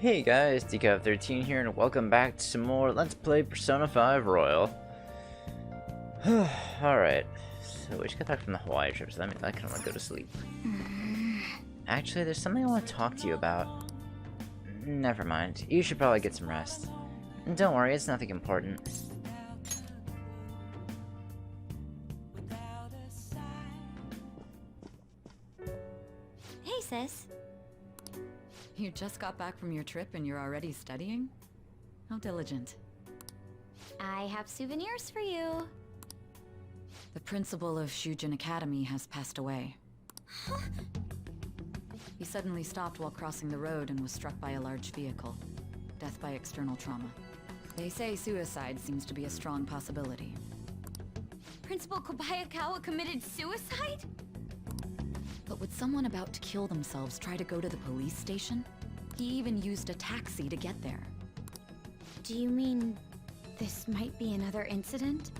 Hey guys, Decaf13 here, and welcome back to some more Let's Play Persona 5 Royal. Alright, so we just got back from the Hawaii trip, so that means I kind of want to go to sleep. Actually, there's something I want to talk to you about. Never mind, you should probably get some rest. And don't worry, it's nothing important. Hey, sis. You just got back from your trip and you're already studying? How diligent. I have souvenirs for you. The principal of Shujin Academy has passed away. He suddenly stopped while crossing the road and was struck by a large vehicle. Death by external trauma. They say suicide seems to be a strong possibility. Principal Kobayakawa committed suicide? But would someone about to kill themselves try to go to the police station? He even used a taxi to get there. Do you mean this might be another incident?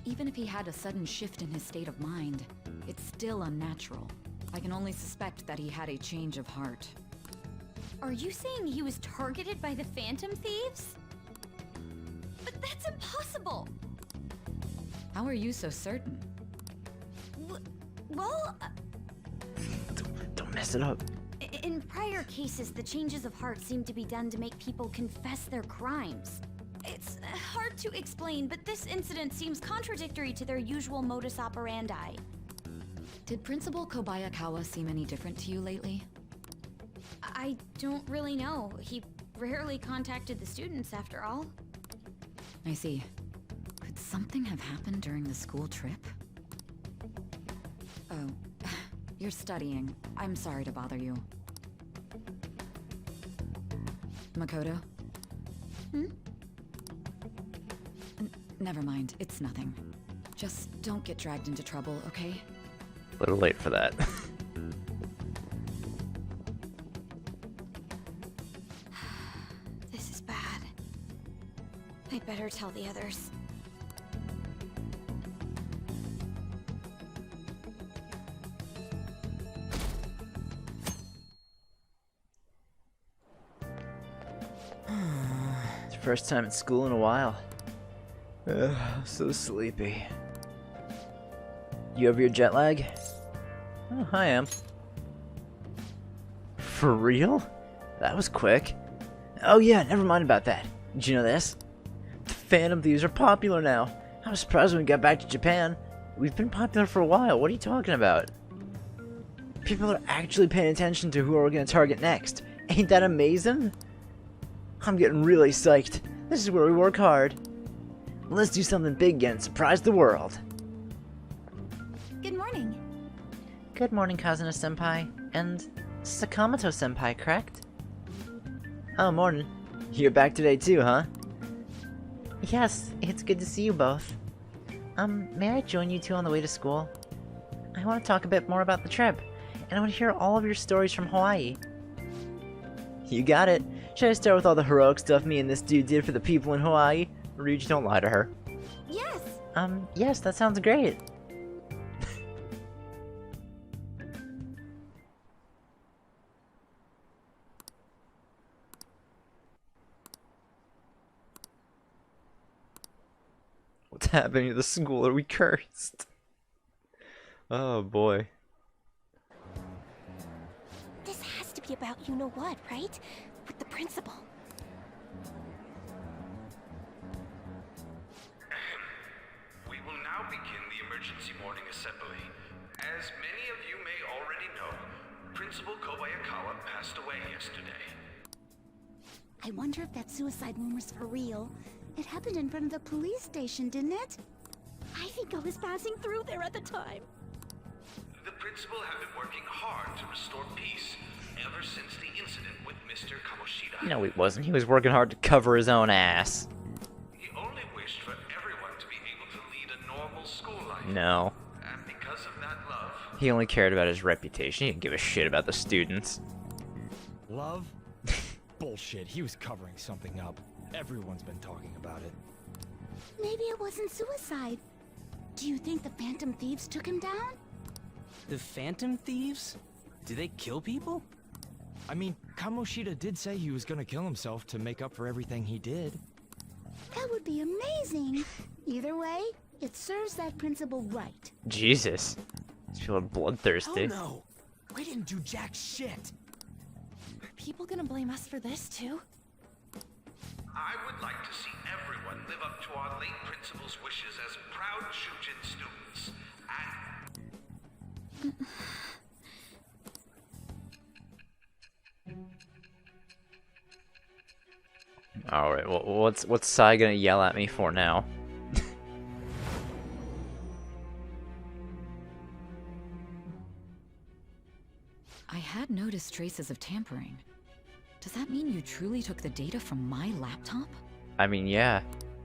Even if he had a sudden shift in his state of mind, it's still unnatural. I can only suspect that he had a change of heart. Are you saying he was targeted by the Phantom Thieves? But that's impossible! How are you so certain? Well, Don't mess it up. in prior cases, the changes of heart seem to be done to make people confess their crimes. It's hard to explain, but this incident seems contradictory to their usual modus operandi. Did Principal Kobayakawa seem any different to you lately? I don't really know. He rarely contacted the students, after all. I see. Could something have happened during the school trip? Oh, you're studying. I'm sorry to bother you. Makoto? Never mind, it's nothing. Just don't get dragged into trouble, okay? A little late for that. This is bad. I better tell the others. It's the first time at school in a while. So sleepy. You over your jet lag? Oh, I am. For real? That was quick. Oh yeah, never mind about that. Did you know this? The Phantom Thieves are popular now. I was surprised when we got back to Japan. We've been popular for a while. What are you talking about? People are actually paying attention to who we're going to target next. Ain't that amazing? I'm getting really psyched. This is where we work hard. Let's do something big again and surprise the world. Good morning. Good morning, Kazuna-senpai. And Sakamoto-senpai, correct? Oh, morning. You're back today too, huh? Yes, it's good to see you both. May I join you two on the way to school? I want to talk a bit more about the trip, and I want to hear all of your stories from Hawaii. You got it. Should I start with all the heroic stuff me and this dude did for the people in Hawaii? Ryuji, don't lie to her. Yes! Yes, that sounds great. What's happening to the school? Are we cursed? Oh boy. This has to be about you-know-what, right? With the principal. We will now begin the emergency morning assembly. As many of you may already know, Principal Kobayakawa passed away yesterday. I wonder if that suicide rumor's for real. It happened in front of the police station, didn't it? I think I was passing through there at the time. The principal had been working hard to restore peace ever since the incident with Mr. Kamoshida. No, he wasn't. He was working hard to cover his own ass. He only wished for everyone to be able to lead a normal school life. No. And because of that love, He only cared about his reputation. He didn't give a shit about the students. Love? Bullshit, he was covering something up. Everyone's been talking about it. Maybe it wasn't suicide. Do you think the Phantom Thieves took him down? The Phantom Thieves? Do they kill people? I mean, Kamoshida did say he was gonna kill himself to make up for everything he did. That would be amazing. Either way, it serves that principal right. Jesus. He's feeling bloodthirsty. Oh no! We didn't do jack shit! Are people gonna blame us for this too? I would like to see everyone live up to our late principal's wishes as proud Shujin students. And Alright, well, what's Sai gonna yell at me for now? I had noticed traces of tampering. Does that mean you truly took the data from my laptop? I mean, yeah.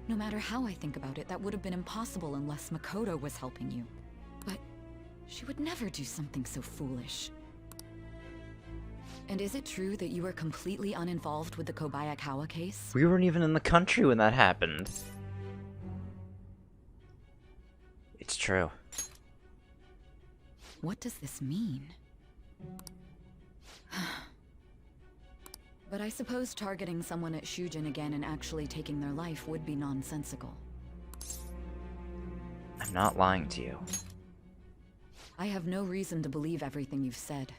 No matter how I think about it, that would have been impossible unless Makoto was helping you. But she would never do something so foolish. And is it true that you were completely uninvolved with the Kobayakawa case? We weren't even in the country when that happened. It's true. What does this mean? But I suppose targeting someone at Shujin again and actually taking their life would be nonsensical. I'm not lying to you. I have no reason to believe everything you've said.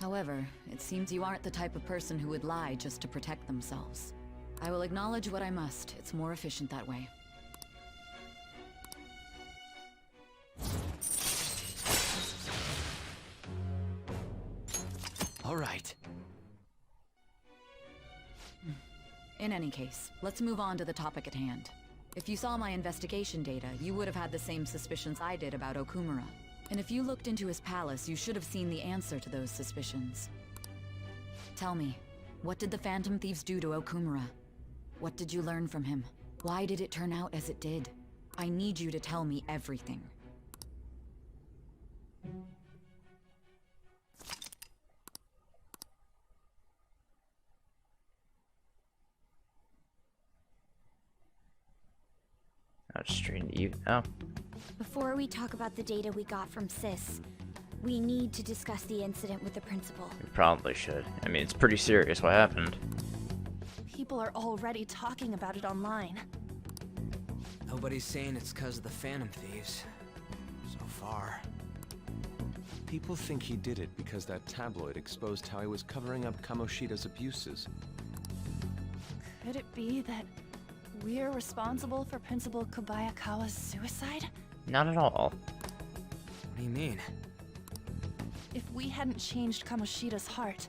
However, it seems you aren't the type of person who would lie just to protect themselves. I will acknowledge what I must. It's more efficient that way. All right. In any case, let's move on to the topic at hand. If you saw my investigation data, you would have had the same suspicions I did about Okumura. And if you looked into his palace, you should have seen the answer to those suspicions. Tell me, what did the Phantom Thieves do to Okumura? What did you learn from him? Why did it turn out as it did? I need you to tell me everything. I'll just straighten you. Oh. Before we talk about the data we got from Sis, we need to discuss the incident with the principal. We probably should. I mean, it's pretty serious what happened. People are already talking about it online. Nobody's saying it's because of the Phantom Thieves. So far. People think he did it because that tabloid exposed how he was covering up Kamoshida's abuses. Could it be that we're responsible for Principal Kobayakawa's suicide? Not at all. What do you mean? If we hadn't changed Kamoshida's heart,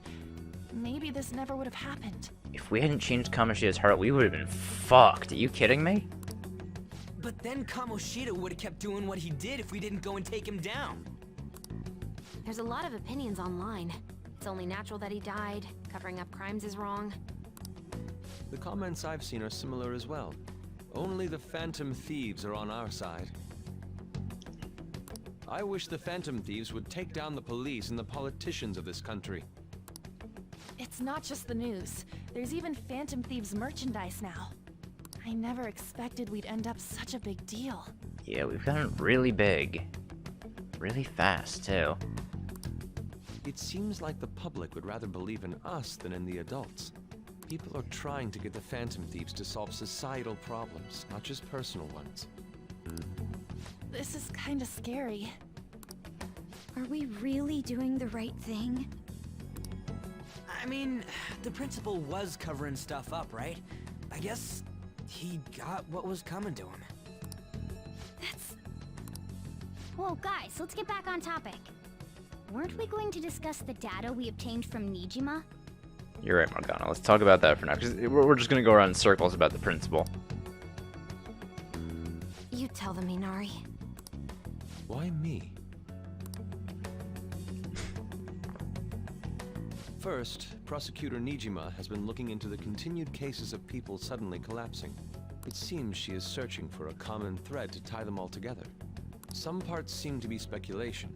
maybe this never would have happened. If we hadn't changed Kamoshida's heart, we would have been fucked. Are you kidding me? But then Kamoshida would have kept doing what he did if we didn't go and take him down. There's a lot of opinions online. It's only natural that he died. Covering up crimes is wrong. The comments I've seen are similar as well. Only the Phantom Thieves are on our side. I wish the Phantom Thieves would take down the police and the politicians of this country. It's not just the news. There's even Phantom Thieves merchandise now. I never expected we'd end up such a big deal. Yeah, we've gotten really big. Really fast, too. It seems like the public would rather believe in us than in the adults. People are trying to get the Phantom Thieves to solve societal problems, not just personal ones. This is kinda scary. Are we really doing the right thing? I mean, the principal was covering stuff up, right? I guess he got what was coming to him. That's... Whoa, guys, let's get back on topic. Weren't we going to discuss the data we obtained from Nijima? You're right, Morgana. Let's talk about that for now, because we're just gonna go around in circles about the principal. You tell them, Inari. Why me? First, Prosecutor Nijima has been looking into the continued cases of people suddenly collapsing. It seems she is searching for a common thread to tie them all together. Some parts seem to be speculation,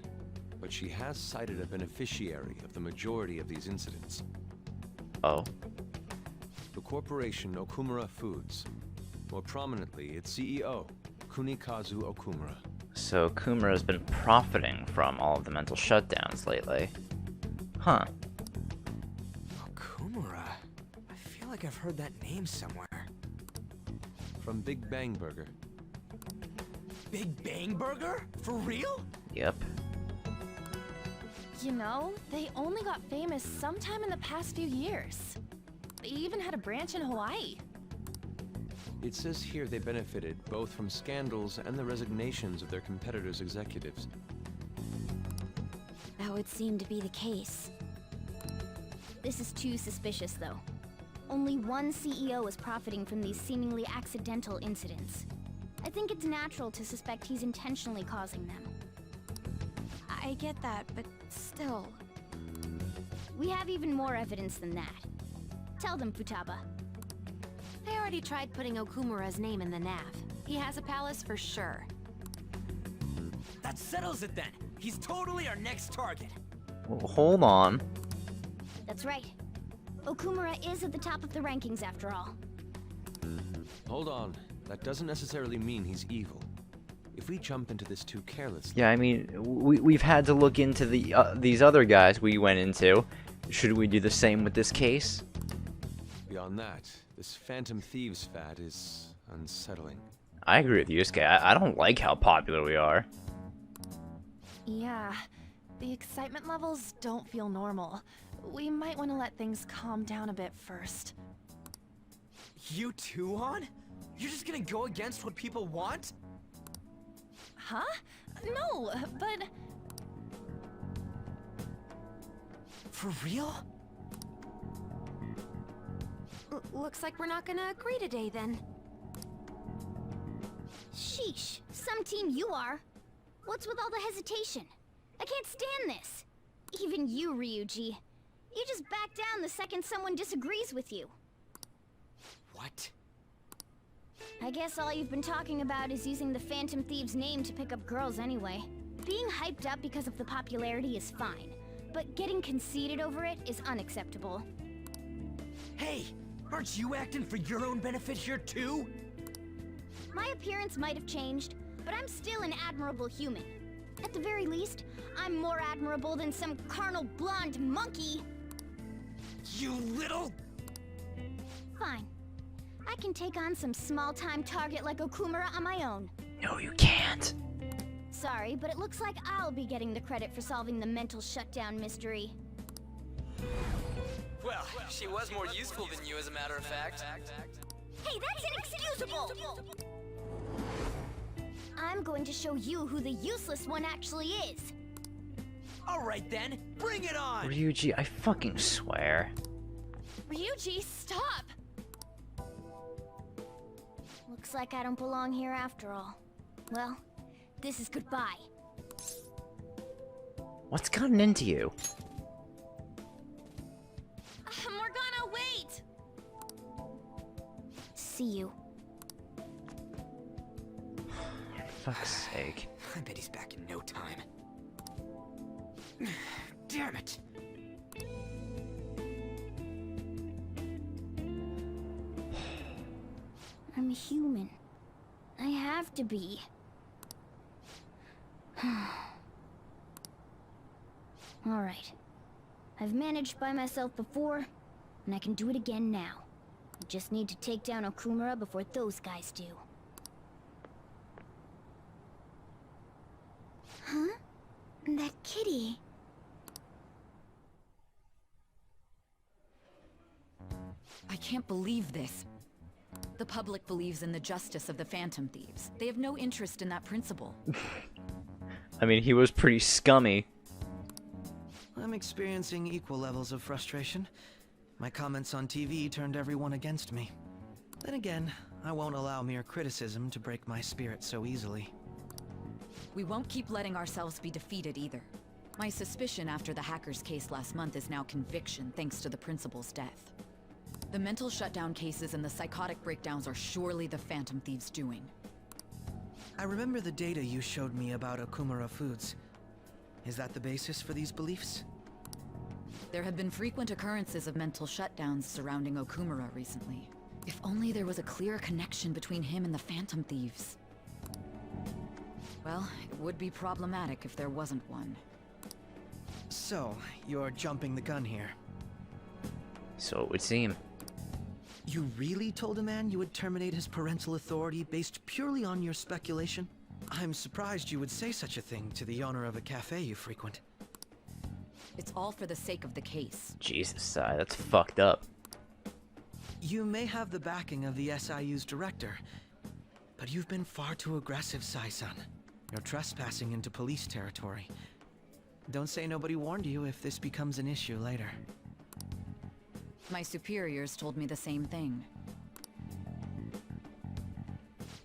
but she has cited a beneficiary of the majority of these incidents. Oh. The corporation Okumura Foods. More prominently, its CEO, Kunikazu Okumura. So Okumura's been profiting from all of the mental shutdowns lately. Huh. Okumura? like I've heard that name somewhere. From Big Bang Burger. Big Bang Burger? For real? Yep. You know, they only got famous sometime in the past few years. They even had a branch in Hawaii. It says here they benefited both from scandals and the resignations of their competitors' executives. That would seem to be the case. This is too suspicious, though. Only one CEO is profiting from these seemingly accidental incidents. I think it's natural to suspect he's intentionally causing them. I get that, but still... We have even more evidence than that. Tell them, Futaba. They already tried putting Okumura's name in the nav. He has a palace for sure. That settles it then. He's totally our next target. Well, hold on. That's right. Okumura is at the top of the rankings after all. Hold on. That doesn't necessarily mean he's evil. If we jump into this too carelessly... Yeah, I mean, we've had to look into these other guys we went into. Should we do the same with this case? Beyond that, this Phantom Thieves fad is unsettling. I agree with you, Yusuke. I don't like how popular we are. Yeah, the excitement levels don't feel normal. We might want to let things calm down a bit first. You too, Han? You're just gonna go against what people want? Huh? No, but... For real? Looks like we're not gonna agree today then. Sheesh, some team you are. What's with all the hesitation? I can't stand this. Even you, Ryuji. You just back down the second someone disagrees with you. What? I guess all you've been talking about is using the Phantom Thieves' name to pick up girls anyway. Being hyped up because of the popularity is fine, but getting conceited over it is unacceptable. Hey, aren't you acting for your own benefit here too? My appearance might have changed, but I'm still an admirable human. At the very least, I'm more admirable than some carnal blonde monkey. You little... Fine. I can take on some small-time target like Okumura on my own. No, you can't. Sorry, but it looks like I'll be getting the credit for solving the mental shutdown mystery. Well, she was more useful than you, as a matter of fact. Hey, that's inexcusable! I'm going to show you who the useless one actually is. Alright then, bring it on! Ryuji, I fucking swear. Ryuji, stop! Looks like I don't belong here after all. Well, this is goodbye. What's gotten into you? Morgana, wait! See you. For fuck's sake. I bet he's back in no time. Damn it! I'm human. I have to be. Alright. I've managed by myself before, and I can do it again now. I just need to take down Okumura before those guys do. Huh? That kitty. I can't believe this. The public believes in the justice of the Phantom Thieves. They have no interest in that principle. I mean, he was pretty scummy. I'm experiencing equal levels of frustration. My comments on TV turned everyone against me. Then again, I won't allow mere criticism to break my spirit so easily. We won't keep letting ourselves be defeated either. My suspicion after the hackers case last month is now conviction thanks to the principal's death. The mental shutdown cases and the psychotic breakdowns are surely the Phantom Thieves' doing. I remember the data you showed me about Okumura Foods. Is that the basis for these beliefs? There have been frequent occurrences of mental shutdowns surrounding Okumura recently. If only there was a clear connection between him and the Phantom Thieves. Well, it would be problematic if there wasn't one. So, you're jumping the gun here. So it would seem. You really told a man you would terminate his parental authority based purely on your speculation? I'm surprised you would say such a thing to the owner of a cafe you frequent. It's all for the sake of the case. Jesus, Sai, that's fucked up. You may have the backing of the SIU's director, but you've been far too aggressive, Sai-san. You're trespassing into police territory. Don't say nobody warned you if this becomes an issue later. My superiors told me the same thing.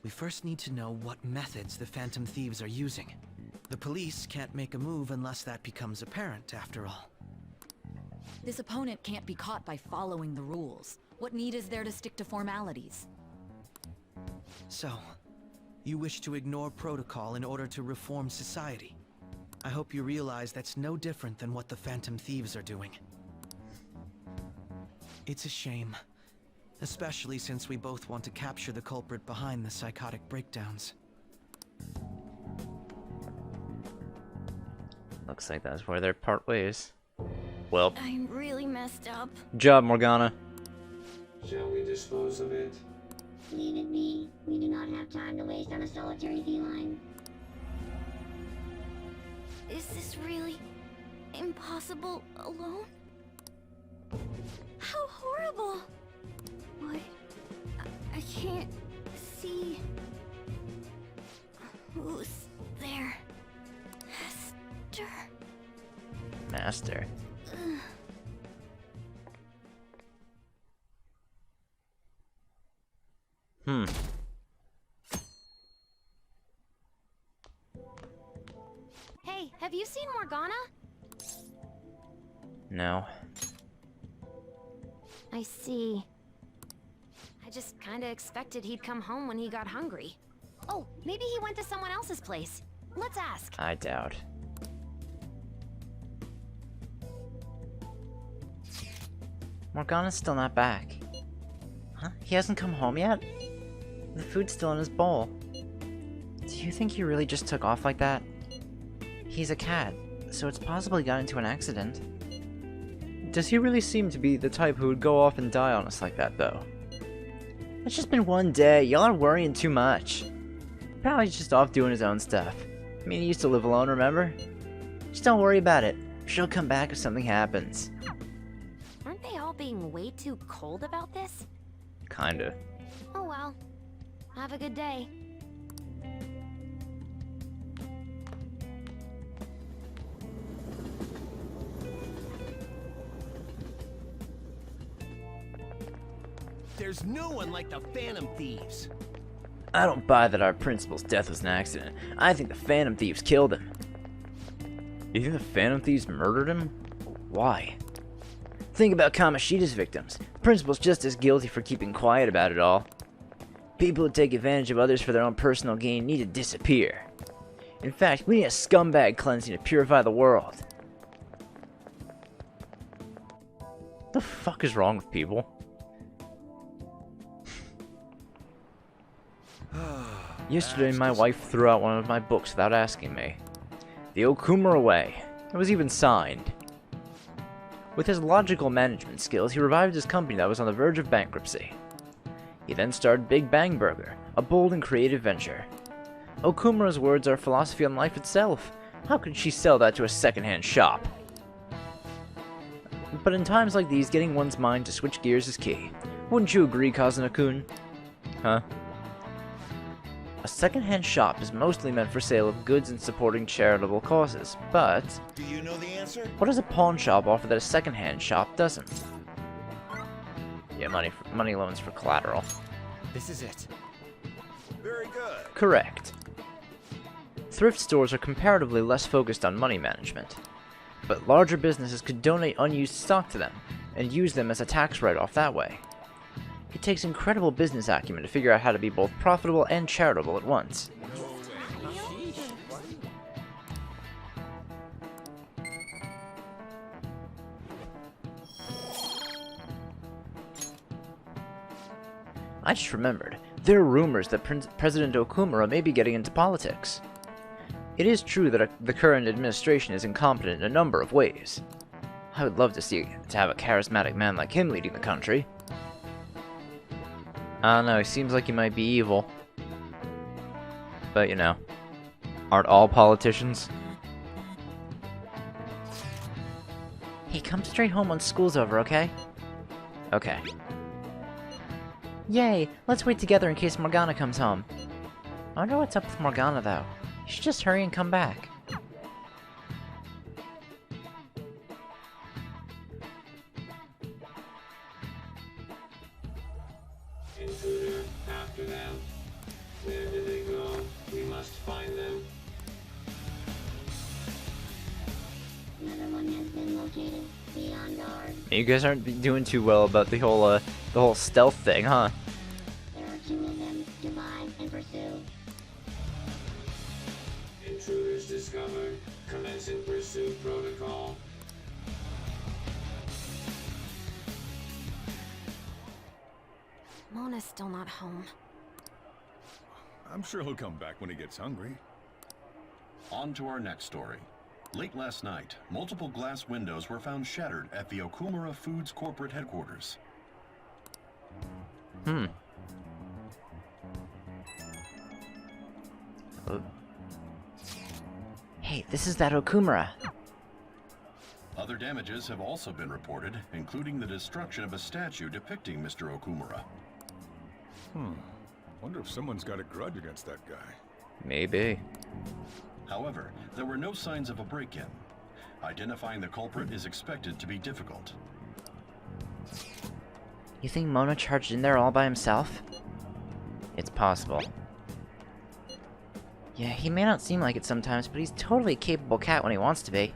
We first need to know what methods the Phantom Thieves are using. The police can't make a move unless that becomes apparent, after all. This opponent can't be caught by following the rules. What need is there to stick to formalities? So, you wish to ignore protocol in order to reform society. I hope you realize that's no different than what the Phantom Thieves are doing. It's a shame. Especially since we both want to capture the culprit behind the psychotic breakdowns. Looks like that's where they're part ways. Well, I'm really messed up. job, Morgana. Shall we dispose of it? Leave it be. We do not have time to waste on a solitary feline. Is this really impossible alone? How horrible! What? I can't see. Who's there? Hester. Master. Hey, have you seen Morgana? No. I see. I just kinda expected he'd come home when he got hungry. Oh, maybe he went to someone else's place. Let's ask. I doubt. Morgana's still not back. Huh? He hasn't come home yet? The food's still in his bowl. Do you think he really just took off like that? He's a cat, so it's possible he got into an accident. Does he really seem to be the type who would go off and die on us like that, though? It's just been one day, y'all are worrying too much. Probably just off doing his own stuff. I mean, he used to live alone, remember? Just don't worry about it. She'll come back if something happens. Aren't they all being way too cold about this? Kinda. Oh well. Have a good day. There's no one like the Phantom Thieves. I don't buy that our principal's death was an accident. I think the Phantom Thieves killed him. You think the Phantom Thieves murdered him? Why? Think about Kamoshida's victims. Principal's just as guilty for keeping quiet about it all. People who take advantage of others for their own personal gain need to disappear. In fact, we need a scumbag cleansing to purify the world. What the fuck is wrong with people? Yesterday, my wife threw out one of my books without asking me. The Okumura Way. It was even signed. With his logical management skills, he revived his company that was on the verge of bankruptcy. He then started Big Bang Burger, a bold and creative venture. Okumura's words are philosophy on life itself. How could she sell that to a secondhand shop? But in times like these, getting one's mind to switch gears is key. Wouldn't you agree, Kazuna-kun? Huh? A second-hand shop is mostly meant for sale of goods and supporting charitable causes, but... Do you know the answer? What does a pawn shop offer that a second-hand shop doesn't? Yeah, money loans for collateral. This is it. Very good. Correct. Thrift stores are comparatively less focused on money management, but larger businesses could donate unused stock to them and use them as a tax write-off that way. It takes incredible business acumen to figure out how to be both profitable and charitable at once. I just remembered, there are rumors that President Okumura may be getting into politics. It is true that the current administration is incompetent in a number of ways. I would love to have a charismatic man like him leading the country. I don't know, he seems like he might be evil. But, you know, aren't all politicians? Hey, come straight home when school's over, okay? Okay. Yay! Let's wait together in case Morgana comes home. I wonder what's up with Morgana, though. You should just hurry and come back. Intruder, after them. Where did they go? We must find them. Another one has been located. Be on guard. You guys aren't doing too well about the whole stealth thing, huh? There are 2 of them. Divide and pursue. Intruders discovered. Commencing pursuit protocol. Mona's still not home. I'm sure he'll come back when he gets hungry. On to our next story. Late last night, multiple glass windows were found shattered at the Okumura Foods corporate headquarters. Hey, this is that Okumura. Other damages have also been reported, including the destruction of a statue depicting Mr. Okumura. Wonder if someone's got a grudge against that guy. Maybe. However, there were no signs of a break-in. Identifying the culprit is expected to be difficult. You think Mona charged in there all by himself? It's possible. Yeah, he may not seem like it sometimes, but he's totally a capable cat when he wants to be.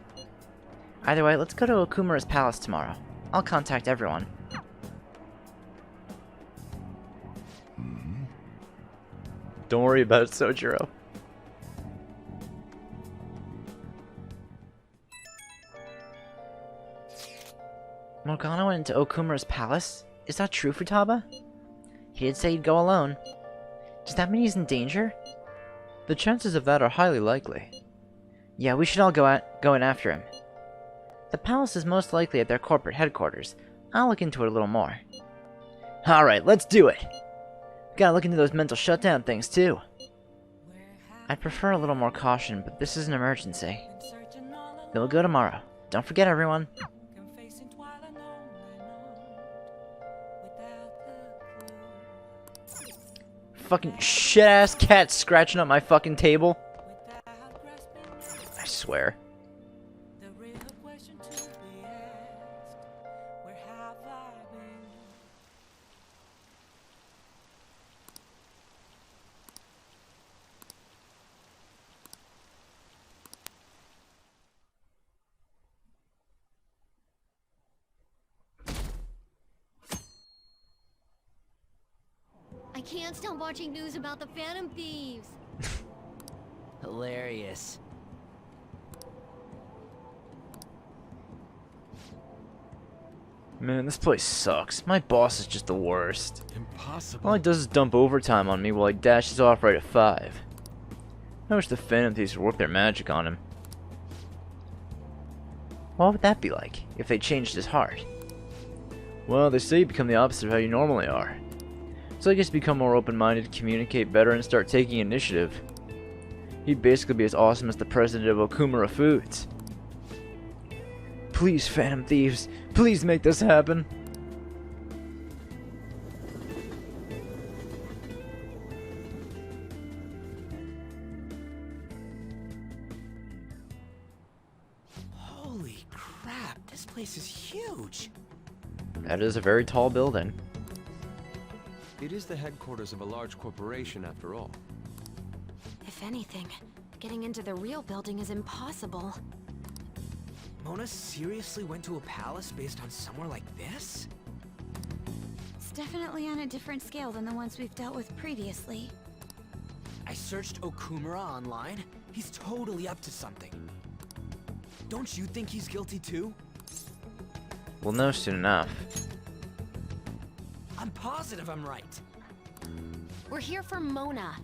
Either way, let's go to Okumura's palace tomorrow. I'll contact everyone. Don't worry about it, Sojiro. Morgana went into Okumura's palace? Is that true, Futaba? He did say he'd go alone. Does that mean he's in danger? The chances of that are highly likely. Yeah, we should all go in after him. The palace is most likely at their corporate headquarters. I'll look into it a little more. Alright, let's do it! Gotta look into those mental shutdown things, too. I'd prefer a little more caution, but this is an emergency. We'll go tomorrow. Don't forget, everyone. Fucking shit-ass cat scratching up my fucking table. I swear. I can't stop watching news about the Phantom Thieves. Hilarious. Man, this place sucks. My boss is just the worst. Impossible. All he does is dump overtime on me while he dashes off right at 5. I wish the Phantom Thieves would work their magic on him. What would that be like, if they changed his heart? Well, they say you become the opposite of how you normally are. So I guess become more open-minded, communicate better, and start taking initiative. He'd basically be as awesome as the president of Okumura Foods. Please, Phantom Thieves, please make this happen. Holy crap, this place is huge. That is a very tall building. It is the headquarters of a large corporation, after all. If anything, getting into the real building is impossible. Mona seriously went to a palace based on somewhere like this? It's definitely on a different scale than the ones we've dealt with previously. I searched Okumura online. He's totally up to something. Don't you think he's guilty too? We'll know soon enough. I'm positive I'm right. We're here for Mona.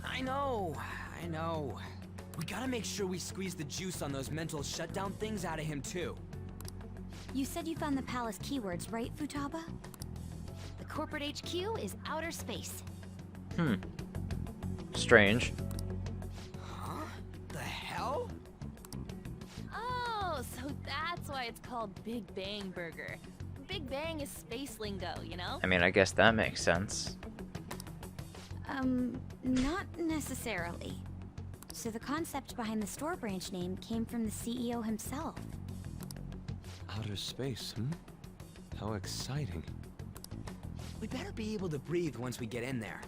I know. We gotta make sure we squeeze the juice on those mental shutdown things out of him too. You said you found the palace keywords, right, Futaba? The corporate HQ is outer space. Strange. Huh? The hell? Oh, so that's why it's called Big Bang Burger. Big Bang is space lingo, you know? I mean, I guess that makes sense. Not necessarily. So the concept behind the store branch name came from the CEO himself. Outer space, How exciting. We better be able to breathe once we get in there.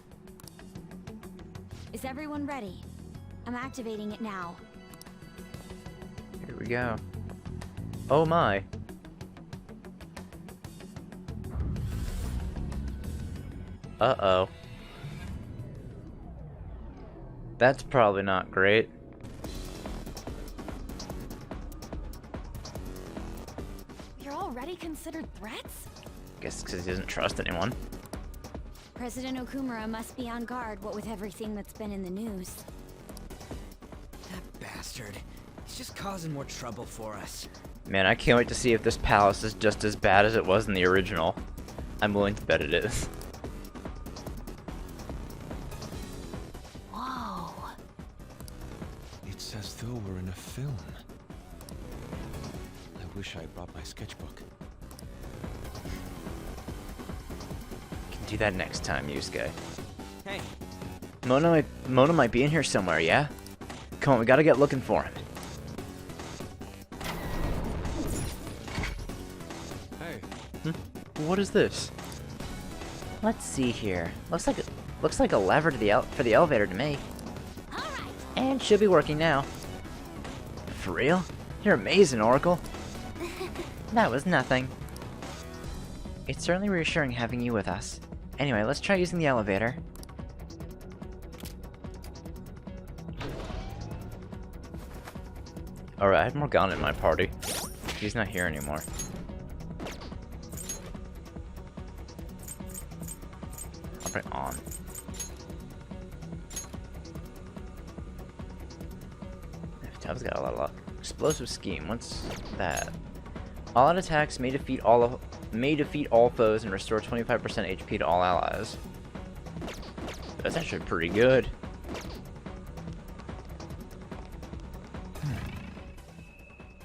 Is everyone ready? I'm activating it now. Here we go. Oh my. Uh-oh. That's probably not great. You're already considered threats? Guess because he doesn't trust anyone. President Okumura must be on guard, what with everything that's been in the news. That bastard. He's just causing more trouble for us. Man, I can't wait to see if this palace is just as bad as it was in the original. I'm willing to bet it is. Whoa. It's as though we're in a film. I wish I brought my sketchbook. Can do that next time, Yusuke. Hey. Mona might be in here somewhere, yeah? Come on, we gotta get looking for him. Hey. What is this? Let's see here. Looks like a lever to for the elevator to me. And should be working now. For real? You're amazing, Oracle. That was nothing. It's certainly reassuring having you with us. Anyway, let's try using the elevator. Alright, I had Morgana in my party. He's not here anymore. I'll put it on. Tab's got a lot of luck. Explosive scheme, what's that? All out attacks may defeat all foes and restore 25% HP to all allies. That's actually pretty good.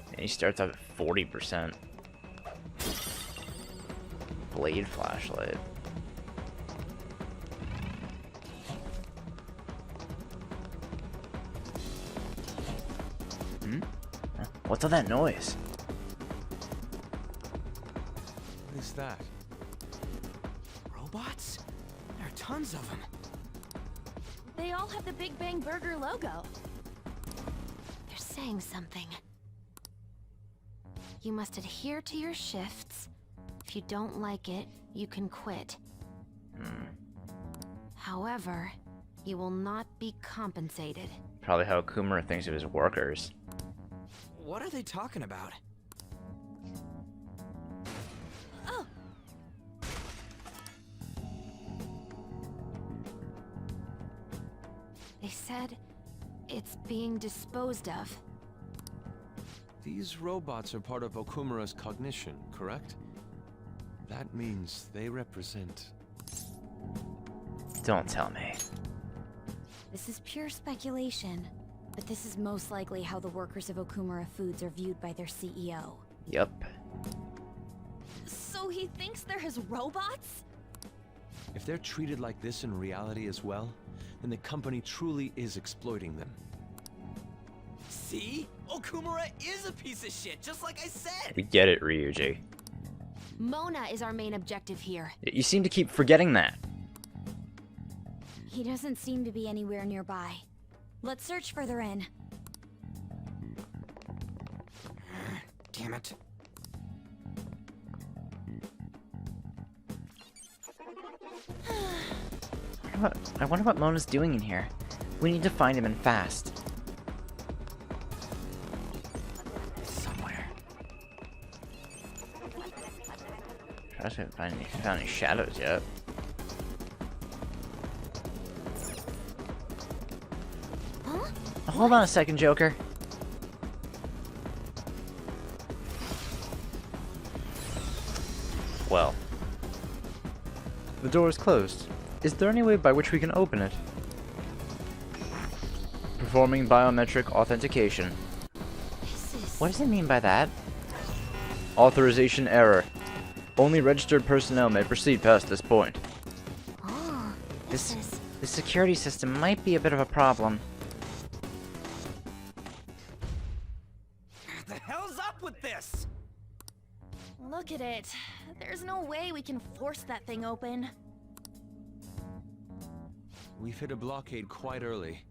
And he starts off at 40%. Blade flashlight. What's all that noise? What is that? Robots? There are tons of them. They all have the Big Bang Burger logo. They're saying something. You must adhere to your shifts. If you don't like it, you can quit. However, you will not be compensated. Probably how Okumura thinks of his workers. What are they talking about? Oh. They said it's being disposed of. These robots are part of Okumura's cognition, correct? That means they represent... Don't tell me. This is pure speculation, but this is most likely how the workers of Okumura Foods are viewed by their CEO. Yup. So he thinks they're his robots? If they're treated like this in reality as well, then the company truly is exploiting them. See? Okumura is a piece of shit, just like I said! We get it, Ryuji. Mona is our main objective here. You seem to keep forgetting that. He doesn't seem to be anywhere nearby. Let's search further in. Damn it. I wonder what Mona's doing in here. We need to find him and fast. Somewhere. I haven't found any shadows yet. Huh? Hold on a second, Joker. Well. The door is closed. Is there any way by which we can open it? Performing biometric authentication. What does it mean by that? Authorization error. Only registered personnel may proceed past this point. Oh, This security system might be a bit of a problem. What the hell's up with this? Look at it. There's no way we can force that thing open. We've hit a blockade quite early,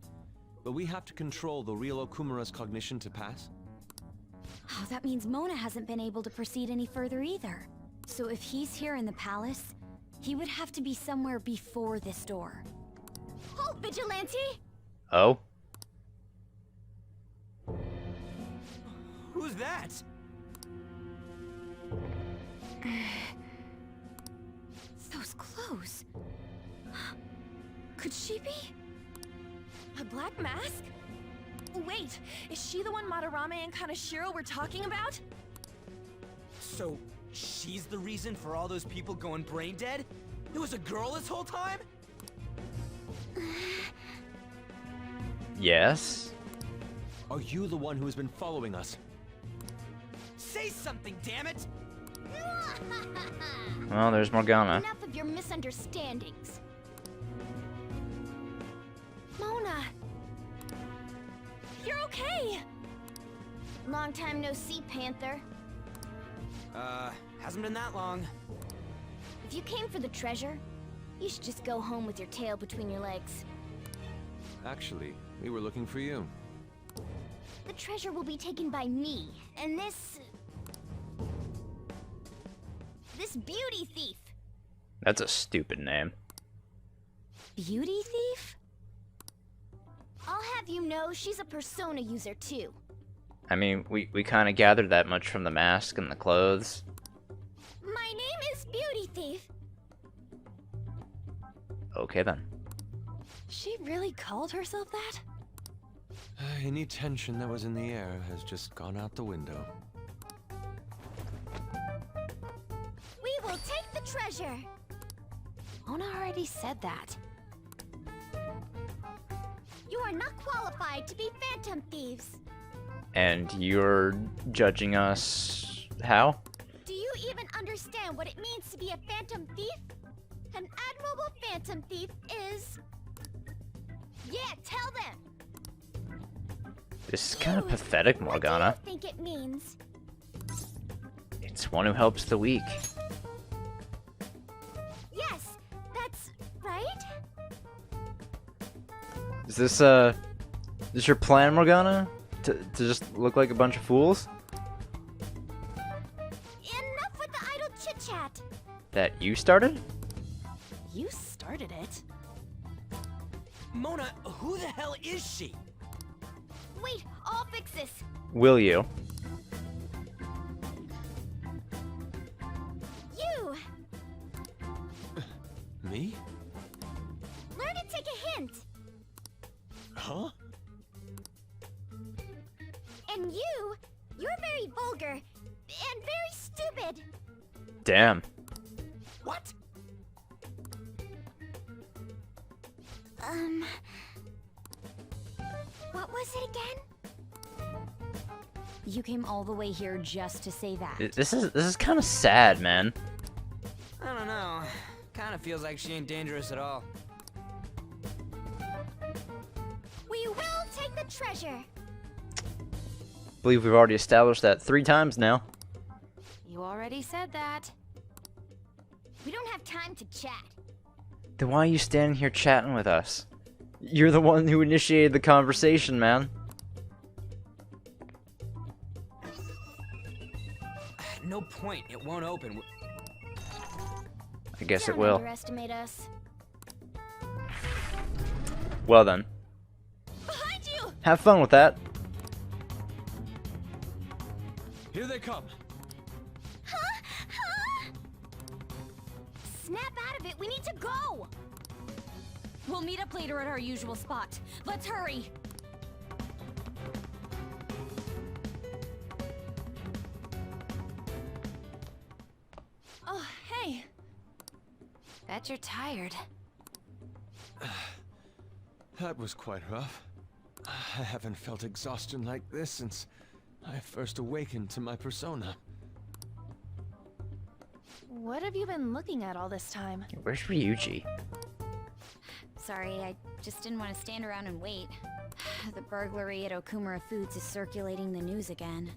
but we have to control the real Okumura's cognition to pass. Oh, that means Mona hasn't been able to proceed any further either. So if he's here in the palace, he would have to be somewhere before this door. Halt, Vigilante! Oh? Who's that? Those clothes. Could she be? A black mask? Wait, is she the one Madarame and Kaneshiro were talking about? So, she's the reason for all those people going brain dead? It was a girl this whole time? Yes? Are you the one who has been following us? Say something, damn it! Well, there's Morgana. Enough of your misunderstandings. Mona! You're okay! Long time no see, Panther. Hasn't been that long. If you came for the treasure, you should just go home with your tail between your legs. Actually, we were looking for you. The treasure will be taken by me, and this beauty thief. That's a stupid name. Beauty thief? I'll have you know she's a Persona user too. I mean, we kind of gathered that much from the mask and the clothes. My name is Beauty Thief. Okay then. She really called herself that? Any tension that was in the air has just gone out the window. We will take the treasure. Mona already said that. You are not qualified to be phantom thieves. And you're judging us how? Do you even understand what it means to be a phantom thief? An admirable phantom thief is... Yeah, tell them! This is kind of pathetic, Morgana. What do you think it means? It's one who helps the weak. Yes, that's right. Is this your plan, Morgana? To just look like a bunch of fools? Enough with the idle chit-chat. That you started? You started it. Mona, who the hell is she? Wait, I'll fix this. Will you? You! Me? Learn to take a hint. Huh? And you're very vulgar and very stupid. Damn. What? What was it again? You came all the way here just to say that. This is kind of sad, man. I don't know. Kinda feels like she ain't dangerous at all. We will take the treasure. Believe we've already established that 3 times now. You already said that. We don't have time to chat. Then why are you standing here chatting with us? You're the one who initiated the conversation, man. No point. It won't open. I guess it Don't will. underestimate us. Well then. Behind you! Have fun with that. Here they come. Snap out of it. We need to go. We'll meet up later at our usual spot. Let's hurry! Oh, hey! Bet you're tired. That was quite rough. I haven't felt exhaustion like this since I first awakened to my persona. What have you been looking at all this time? Where's Ryuji? Sorry, I just didn't want to stand around and wait. The burglary at Okumura Foods is circulating the news again.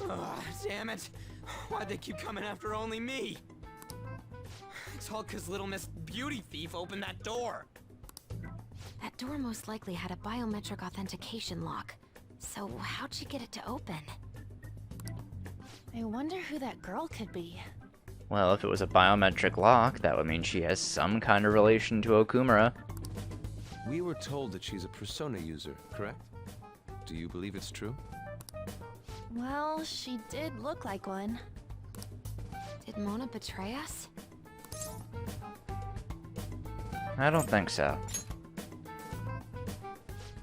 Ugh, damn it! Why'd they keep coming after only me? It's all 'cause little Miss Beauty Thief opened that door. That door most likely had a biometric authentication lock. So how'd she get it to open? I wonder who that girl could be. Well, if it was a biometric lock, that would mean she has some kind of relation to Okumura. We were told that she's a persona user, correct? Do you believe it's true? Well, she did look like one. Did Mona betray us? I don't think so.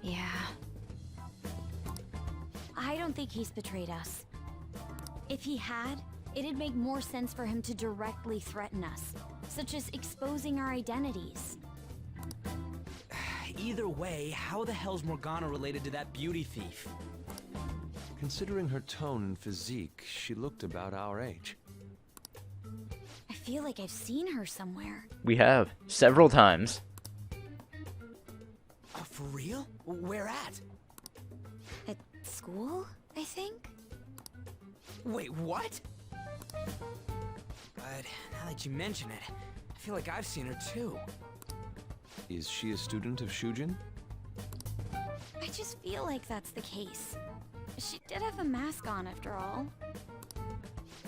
Yeah. I don't think he's betrayed us. If he had, it'd make more sense for him to directly threaten us, such as exposing our identities. Either way, how the hell's Morgana related to that beauty thief? Considering her tone and physique, she looked about our age. I feel like I've seen her somewhere. We have, several times. For real? Where at? At school, I think? Wait, what? But now that you mention it, I feel like I've seen her too. Is she a student of Shujin? I just feel like that's the case. She did have a mask on, after all.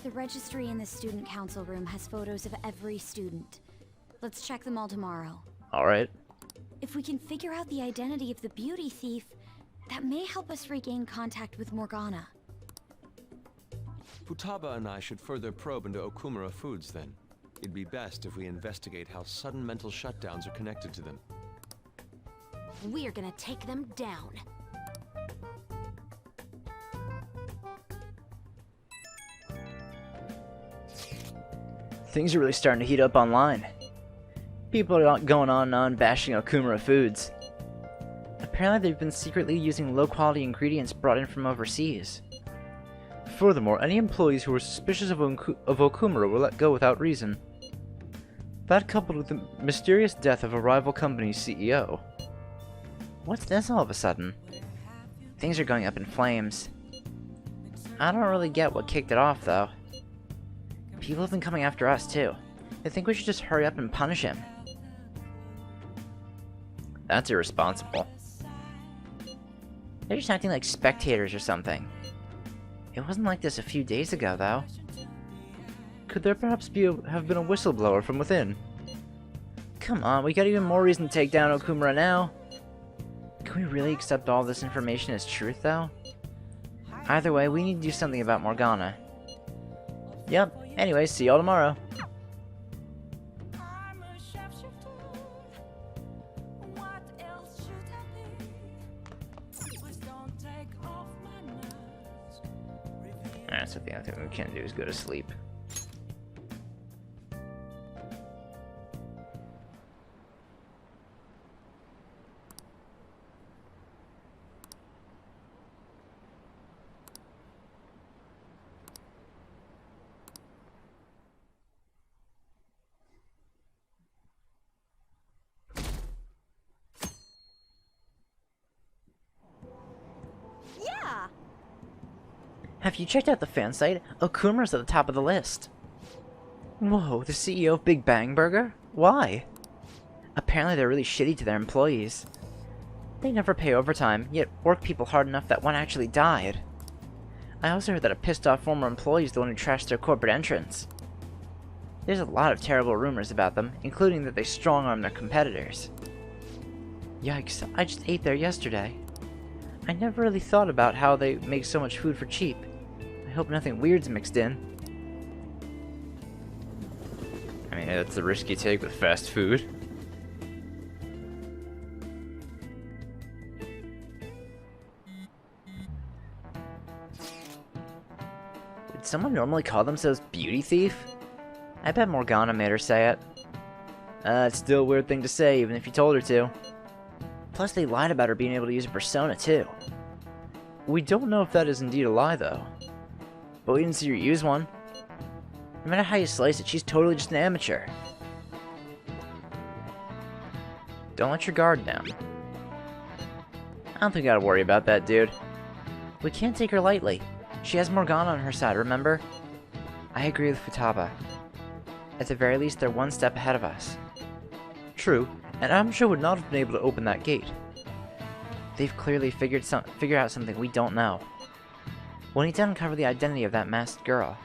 The registry in the student council room has photos of every student. Let's check them all tomorrow. Alright. If we can figure out the identity of the beauty thief, that may help us regain contact with Morgana. Futaba and I should further probe into Okumura Foods then. It'd be best if we investigate how sudden mental shutdowns are connected to them. We're gonna take them down. Things are really starting to heat up online. People are going on and on bashing Okumura Foods. Apparently they've been secretly using low-quality ingredients brought in from overseas. Furthermore, any employees who were suspicious of Okumura were let go without reason. That coupled with the mysterious death of a rival company's CEO. What's this all of a sudden? Things are going up in flames. I don't really get what kicked it off, though. People have been coming after us, too. They think we should just hurry up and punish him. That's irresponsible. They're just acting like spectators or something. It wasn't like this a few days ago, though. Could there perhaps have been a whistleblower from within? Come on, we got even more reason to take down Okumura now. Can we really accept all this information as truth, though? Either way, we need to do something about Morgana. Yep, anyway, see y'all tomorrow. That's the only thing we can do is go to sleep. Yeah! Have you checked out the fan site? Okumura's at the top of the list. Whoa, the CEO of Big Bang Burger? Why? Apparently they're really shitty to their employees. They never pay overtime, yet work people hard enough that one actually died. I also heard that a pissed off former employee is the one who trashed their corporate entrance. There's a lot of terrible rumors about them, including that they strong-arm their competitors. Yikes, I just ate there yesterday. I never really thought about how they make so much food for cheap. I hope nothing weird's mixed in. I mean, that's the risk you take with fast food. Would someone normally call themselves Beauty Thief? I bet Morgana made her say it. It's still a weird thing to say, even if you told her to. Plus, they lied about her being able to use a persona, too. We don't know if that is indeed a lie, though. But we didn't see her use one. No matter how you slice it, she's totally just an amateur. Don't let your guard down. I don't think we gotta worry about that, dude. We can't take her lightly. She has Morgana on her side, remember? I agree with Futaba. At the very least, they're one step ahead of us. True, and Amsha would not have been able to open that gate. They've clearly figured out something we don't know. We'll need to uncover the identity of that masked girl.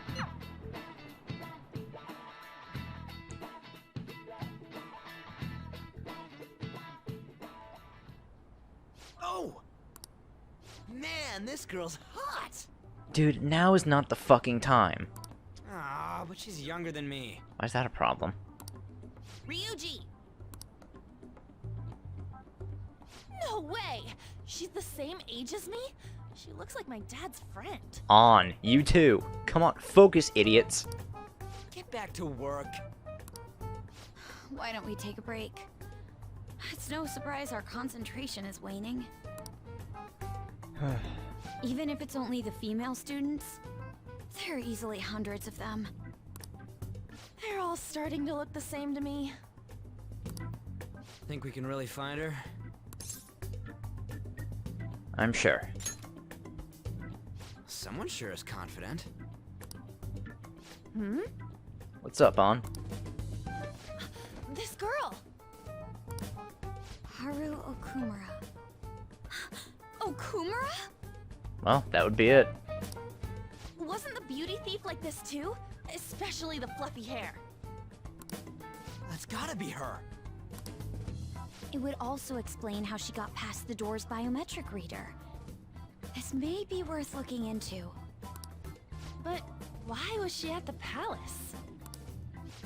Oh! Man, this girl's hot! Dude, now is not the fucking time. Ah, but she's younger than me. Why is that a problem? Ryuji! No way! She's the same age as me? She looks like my dad's friend. On, you too. Come on, focus, idiots. Get back to work. Why don't we take a break? It's no surprise our concentration is waning. Even if it's only the female students, there are easily hundreds of them. They're all starting to look the same to me. Think we can really find her? I'm sure. Someone sure is confident. Hmm? What's up, On? This girl! Haru Okumura. Okumura? Well, that would be it. Wasn't the beauty thief like this too? Especially the fluffy hair. That's gotta be her. It would also explain how she got past the door's biometric reader. This may be worth looking into. But why was she at the palace?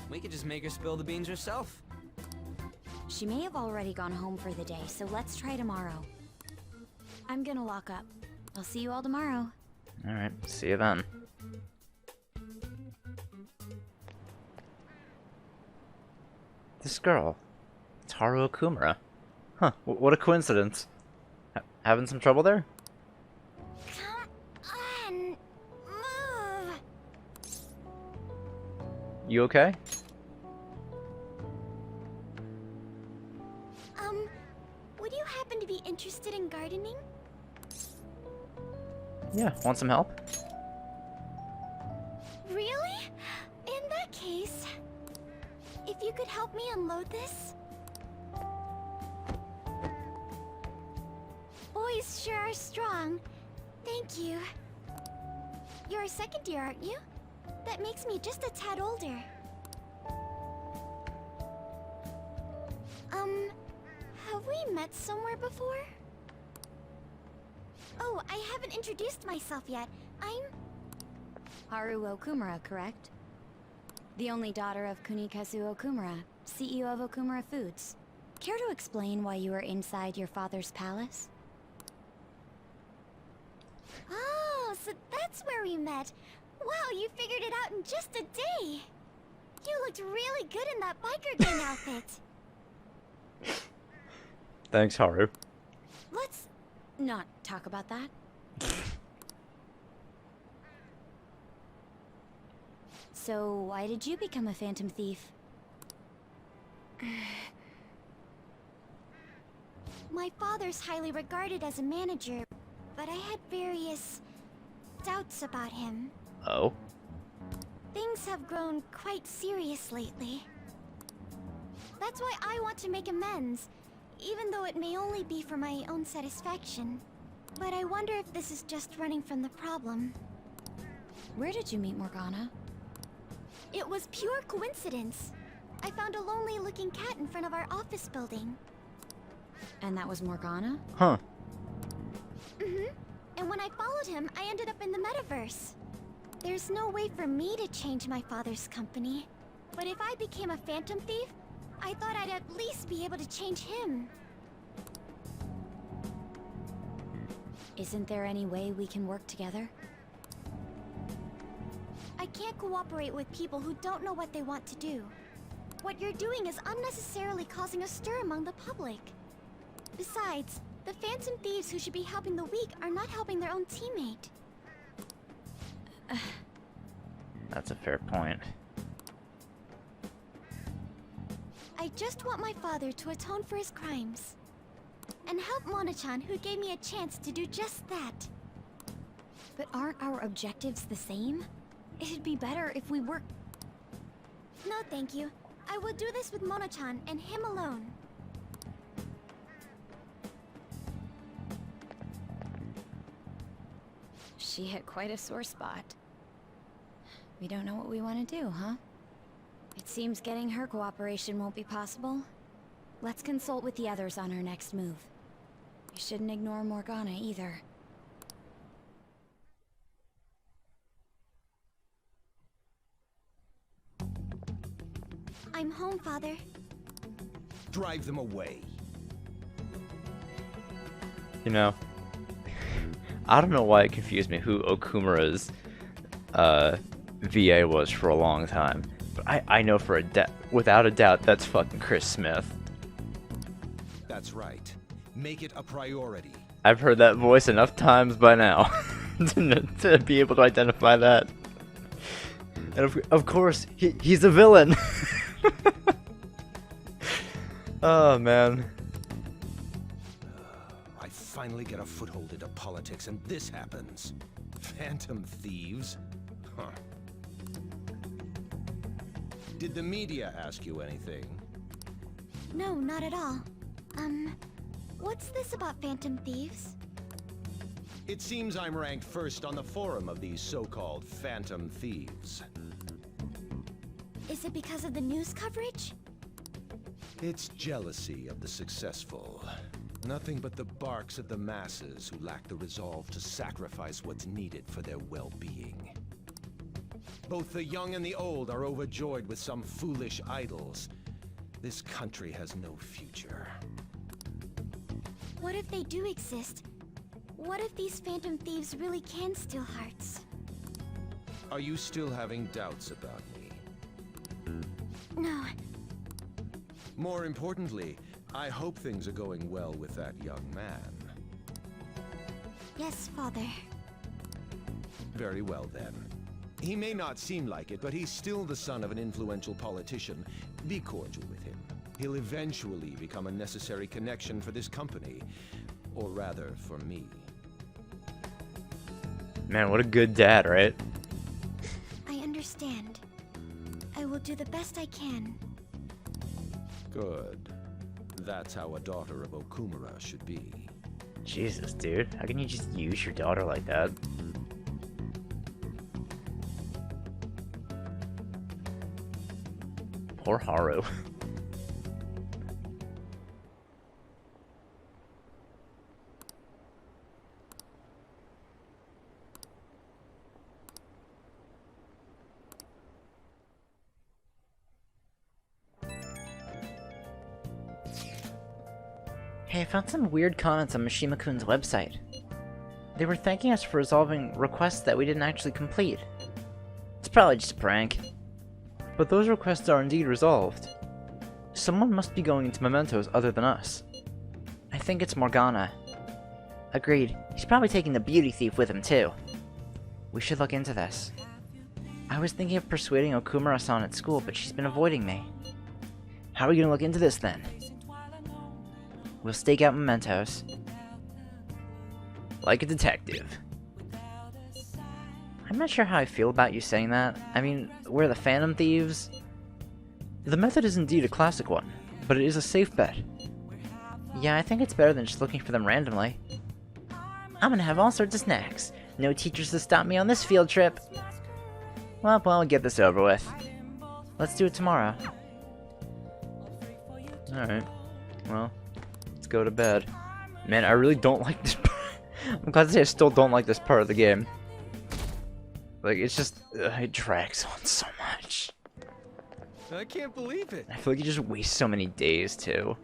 We could just make her spill the beans herself. She may have already gone home for the day, so let's try tomorrow. I'm gonna lock up. I'll see you all tomorrow. Alright, see you then. This girl. It's Haru Okumura. Huh, what a coincidence. Having some trouble there? Come on, move. You okay? Would you happen to be interested in gardening? Yeah, want some help? Really? In that case, if you could help me unload this? Boys sure are strong. Thank you. You're a second year, aren't you? That makes me just a tad older. Have we met somewhere before? Oh, I haven't introduced myself yet. I'm... Haru Okumura, correct? The only daughter of Kunikazu Okumura, CEO of Okumura Foods. Care to explain why you were inside your father's palace? Oh, so that's where we met. Wow, you figured it out in just a day. You looked really good in that biker gang outfit. Thanks, Haru. Let's not talk about that. So, why did you become a phantom thief? My father's highly regarded as a manager, but I had various doubts about him. Oh? Things have grown quite serious lately. That's why I want to make amends, even though it may only be for my own satisfaction. But I wonder if this is just running from the problem. Where did you meet Morgana? It was pure coincidence. I found a lonely-looking cat in front of our office building. And that was Morgana? Huh. Mm-hmm. And when I followed him, I ended up in the metaverse. There's no way for me to change my father's company. But if I became a phantom thief, I thought I'd at least be able to change him. Isn't there any way we can work together? I I can't cooperate with people who don't know what they want to do. What you're doing is unnecessarily causing a stir among the public. Besides, the Phantom Thieves who should be helping the weak are not helping their own teammate. That's a fair point. I just want my father to atone for his crimes. And help Mona-chan, who gave me a chance to do just that. But aren't our objectives the same? It'd be better if we work... No, thank you. I will do this with Mona-chan and him alone. She hit quite a sore spot. We don't know what we want to do, huh? It seems getting her cooperation won't be possible. Let's consult with the others on our next move. We shouldn't ignore Morgana either. I'm home, Father. Drive them away. You know, I don't know why it confused me who Okumura's VA was for a long time. But I know for without a doubt that's fucking Chris Smith. That's right. Make it a priority. I've heard that voice enough times by now to be able to identify that. And of course, he's a villain. Oh man. I finally get a foothold into politics and this happens. Phantom Thieves? Huh. Did the media ask you anything? No, not at all. What's this about Phantom Thieves? It seems I'm ranked first on the forum of these so-called Phantom Thieves. Is it because of the news coverage? It's jealousy of the successful. Nothing but the barks of the masses who lack the resolve to sacrifice what's needed for their well-being. Both the young and the old are overjoyed with some foolish idols. This country has no future. What if they do exist? What if these Phantom Thieves really can steal hearts? Are you still having doubts about me? No. More importantly, I hope things are going well with that young man. Yes, Father. Very well then. He may not seem like it, but he's still the son of an influential politician. Be cordial with him. He'll eventually become a necessary connection for this company. Or rather, for me. Man, what a good dad, right? I understand. I will do the best I can. Good. That's how a daughter of Okumura should be. Jesus, dude. How can you just use your daughter like that? Poor Haru. Hey, I found some weird comments on Mishima-kun's website. They were thanking us for resolving requests that we didn't actually complete. It's probably just a prank. But those requests are indeed resolved. Someone must be going into Mementos other than us. I think it's Morgana. Agreed. He's probably taking the beauty thief with him too. We should look into this. I was thinking of persuading Okumura-san at school, but she's been avoiding me. How are we gonna look into this then? We'll stake out Mementos. Like a detective. I'm not sure how I feel about you saying that. I mean, we're the Phantom Thieves. The method is indeed a classic one, but it is a safe bet. Yeah, I think it's better than just looking for them randomly. I'm gonna have all sorts of snacks. No teachers to stop me on this field trip. Well, I'll get this over with. Let's do it tomorrow. Alright. Well, let's go to bed. Man, I really don't like this part. I'm glad to say I still don't like this part of the game. Like, it's just, it drags on so much. I can't believe it. I feel like you just waste so many days, too.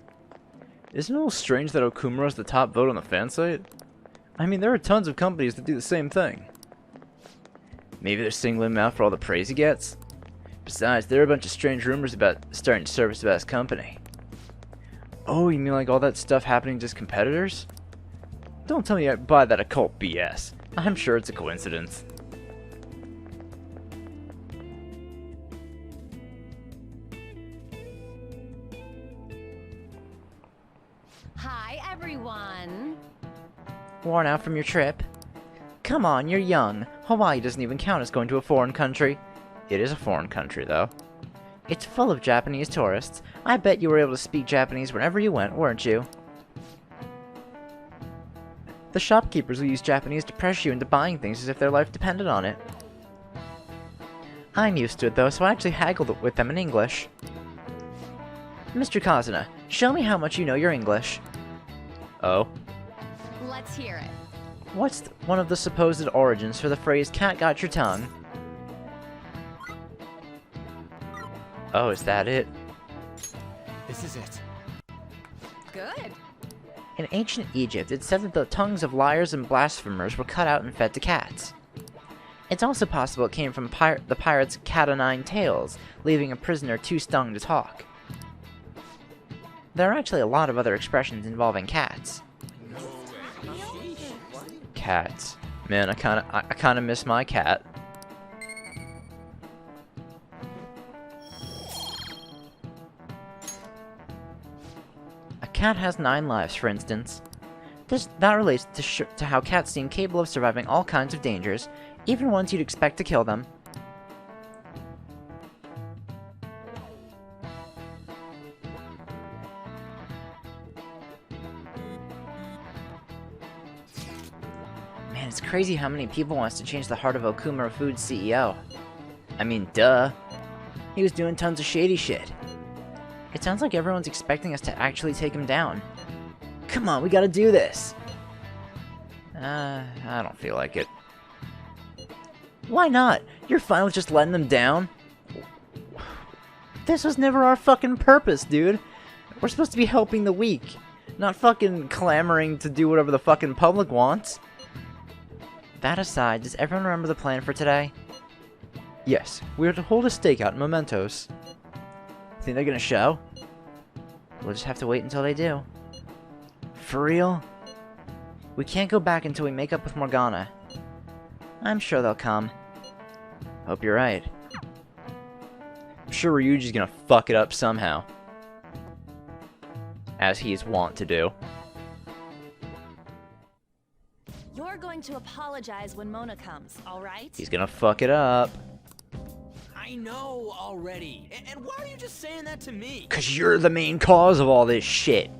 Isn't it a little strange that Okumura's the top vote on the fan site? I mean, there are tons of companies that do the same thing. Maybe they're singling him out for all the praise he gets? Besides, there are a bunch of strange rumors about starting to surface about his company. Oh, you mean like all that stuff happening to his competitors? Don't tell me I buy that occult BS. I'm sure it's a coincidence. Hi, everyone. Worn out from your trip? Come on, you're young. Hawaii doesn't even count as going to a foreign country. It is a foreign country, though. It's full of Japanese tourists. I bet you were able to speak Japanese wherever you went, weren't you? The shopkeepers will use Japanese to pressure you into buying things as if their life depended on it. I'm used to it, though, so I actually haggled with them in English. Mr. Kazuna, show me how much you know your English. Oh? Let's hear it. What's one of the supposed origins for the phrase, cat got your tongue? Oh, is that it? This is it. Good. In ancient Egypt, it's said that the tongues of liars and blasphemers were cut out and fed to cats. It's also possible it came from the pirate's cat o' nine tails, leaving a prisoner too stung to talk. There are actually a lot of other expressions involving cats. Cats. Man, I kinda miss my cat. A cat has 9 lives, for instance. That relates to how cats seem capable of surviving all kinds of dangers, even ones you'd expect to kill them. Man, it's crazy how many people wants to change the heart of Okumura Foods' CEO. I mean, duh. He was doing tons of shady shit. It sounds like everyone's expecting us to actually take him down. Come on, we gotta do this! I don't feel like it. Why not? You're fine with just letting them down? This was never our fucking purpose, dude. We're supposed to be helping the weak, not fucking clamoring to do whatever the fucking public wants. That aside, does everyone remember the plan for today? Yes, we are to hold a stakeout in Mementos. Think they're gonna show? We'll just have to wait until they do. For real? We can't go back until we make up with Morgana. I'm sure they'll come. Hope you're right. I'm sure Ryuji's gonna fuck it up somehow. As he's wont to do. You're going to apologize when Mona comes, alright? He's gonna fuck it up. I know already. And why are you just saying that to me? 'Cause you're the main cause of all this shit.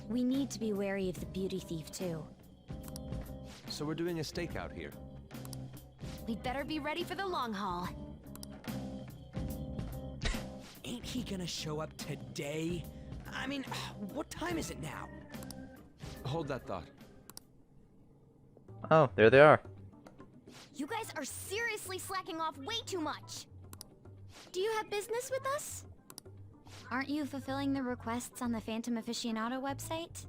We need to be wary of the beauty thief, too. So we're doing a stakeout here. We'd better be ready for the long haul. Ain't he gonna show up today? I mean, what time is it now? Hold that thought. Oh, there they are. You guys are seriously slacking off way too much. Do you have business with us? Aren't you fulfilling the requests on the Phantom Aficionado website?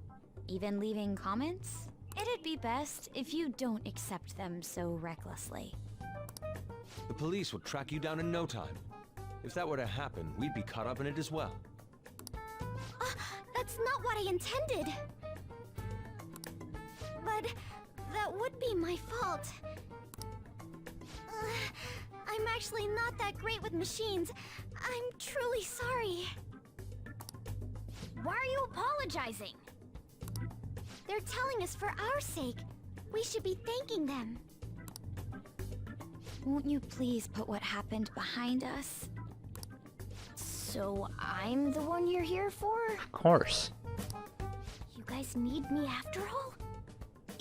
Even leaving comments? It'd be best if you don't accept them so recklessly. The police will track you down in no time. If that were to happen, we'd be caught up in it as well. That's not what I intended. But that would be my fault. I'm actually not that great with machines. I'm truly sorry. Why are you apologizing? They're telling us for our sake. We should be thanking them. Won't you please put what happened behind us? So I'm the one you're here for? Of course. You guys need me after all?